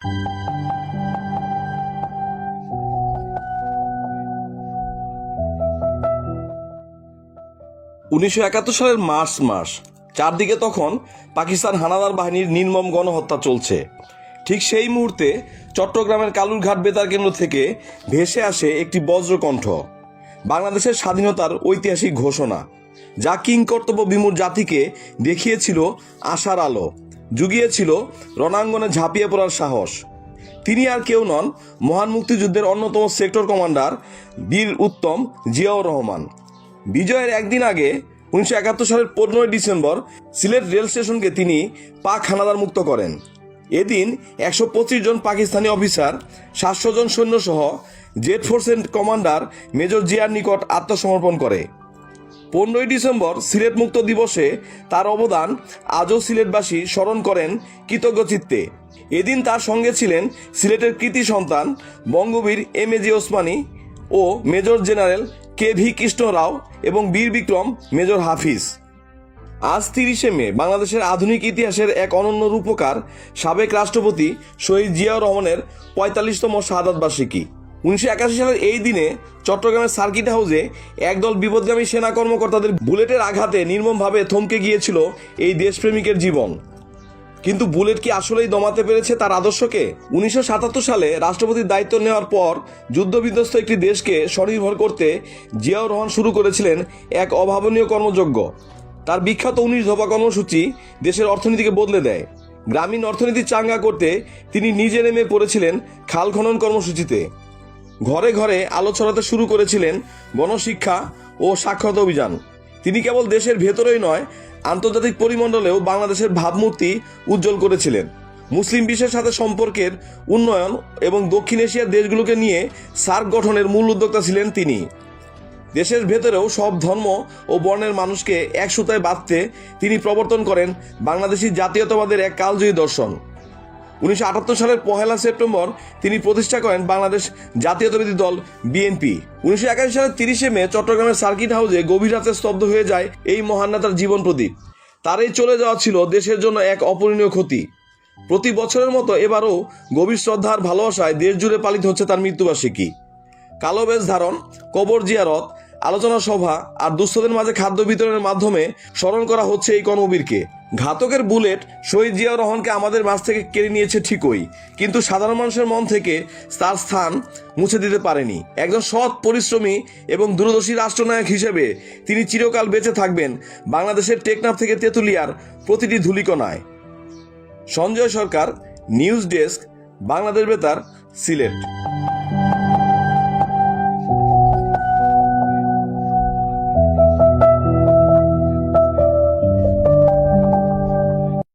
1971 সালের মার্চ মাস, চারদিকে তখন পাকিস্তান হানাদার বাহিনীর নির্মম গণহত্যা চলছে। ঠিক সেই মুহূর্তে চট্টগ্রামের কালুরঘাট বেতার কেন্দ্র থেকে ভেসে আসে একটি বজ্রকণ্ঠ, বাংলাদেশের স্বাধীনতার ঐতিহাসিক ঘোষণা, যা কিংকর্তব্য বিমূঢ় জাতিকে দেখিয়েছিল আশার আলো, জুগিয়েছিল রণাঙ্গনে ঝাঁপিয়ে পড়ার সাহস। তিনি আর কেউ নন, মহান মুক্তিযুদ্ধের অন্যতম সেক্টর কমান্ডার বীর উত্তম জিয়াউর রহমান। বিজয়ের একদিন আগে 1971 সালের 15 ডিসেম্বর সিলেট রেল স্টেশনকে তিনি পাক হানাদার মুক্ত করেন। এদিন 125 জন পাকিস্তানি অফিসার, 700 জন সৈন্যসহ জেড ফোর্সের কমান্ডার মেজর জিয়ার নিকট আত্মসমর্পণ করে। 15 ডিসেম্বর সিলেট মুক্ত দিবসে তার অবদান আজও সিলেটবাসী স্মরণ করেন কৃতজ্ঞ চিত্তে। এদিন তার সঙ্গে ছিলেন সিলেটের কৃতি সন্তান বঙ্গবীর এম.এ.জি. ওসমানী ও মেজর জেনারেল কে.ভি. কৃষ্ণ রাও এবং বীর বিক্রম মেজর হাফিজ। আজ 30শে মে বাংলাদেশের আধুনিক ইতিহাসের এক অনন্য রূপকার সাবেক রাষ্ট্রপতি শহীদ জিয়াউর রহমানের 45তম শাহাদাত বার্ষিকী। 1981 সালের এই দিনে চট্টগ্রামের সার্কিট হাউসে একদল বিপদগামী সেনা কর্মকর্তাদের বুলেটের আঘাতে নির্মমভাবে থমকে গিয়েছিল এই দেশপ্রেমিকের জীবন। কিন্তু বুলেট কি আসলেই দমাতে পেরেছে তার আদর্শকে? 1977 সালে রাষ্ট্রপতির দায়িত্ব নেওয়ার পর যুদ্ধবিধ্বস্ত একটি দেশকে স্বনির্ভর করতে জিয়াউর রহমান শুরু করেছিলেন এক অভাবনীয় কর্মযজ্ঞ। তার বিখ্যাত 19 দফা কর্মসূচি দেশের অর্থনীতিকে বদলে দেয়। গ্রামীণ অর্থনীতি চাঙ্গা করতে তিনি নিজে নেমে পড়েছিলেন খাল খনন কর্মসূচিতে। ঘরে ঘরে আলো ছড়াতে শুরু করেছিলেন গণশিক্ষা ও সাক্ষরতা অভিযান। তিনি কেবল দেশের ভেতরেই নয়, আন্তর্জাতিক পরিমণ্ডলেও বাংলাদেশের ভাবমূর্তি উজ্জ্বল করেছিলেন। মুসলিম বিশ্বের সাথে সম্পর্কের উন্নয়ন এবং দক্ষিণ এশিয়ার দেশগুলোকে নিয়ে সার্ক গঠনের মূল উদ্যোক্তা ছিলেন তিনি। দেশের ভেতরেও সব ধর্ম ও বর্ণের মানুষকে এক সুতায় বাঁধতে তিনি প্রবর্তন করেন বাংলাদেশি জাতীয়তাবাদের এক কালজয়ী দর্শন। 1978 সালের 1 সেপ্টেম্বর তিনি প্রতিষ্ঠা করেন বাংলাদেশ জাতীয়তাবাদী দল বিএনপি। 1981 সালের 30শে মে চট্টগ্রামের সার্কিট হাউসে গভীর রাতে স্তব্ধ হয়ে যায় এই মহান নেতার জীবন প্রদীপ। তার এই চলে যাওয়া ছিল দেশের জন্য এক অপূরণীয় ক্ষতি। প্রতি বছরের মতো এবারও গভীর শ্রদ্ধা আর ভালোবাসায় দেশ জুড়ে পালিত হচ্ছে তার মৃত্যুবার্ষিকী। কালো বেশ ধারণ, কবর জিয়ারত, আলোচনা সভা আর দুস্থদের মাঝে খাদ্য বিতরণের মাধ্যমে স্মরণ করা হচ্ছে এই কর্মবীরকে। ঘাতকের বুলেট শহীদ জিয়াউর রহমানকে আমাদের মাঝ থেকে কেড়ে নিয়েছে ঠিকই, কিন্তু সাধারণ মানুষের মন থেকে তার স্থান মুছে দিতে পারেনি। একজন সৎ, পরিশ্রমী এবং দূরদর্শী রাষ্ট্রনায়ক হিসেবে তিনি চিরকাল বেঁচে থাকবেন বাংলাদেশের টেকনাফ থেকে তেঁতুলিয়ার প্রতিটি ধূলিকণায়। সঞ্জয় সরকার, নিউজ ডেস্ক, বাংলাদেশ বেতার, সিলেট।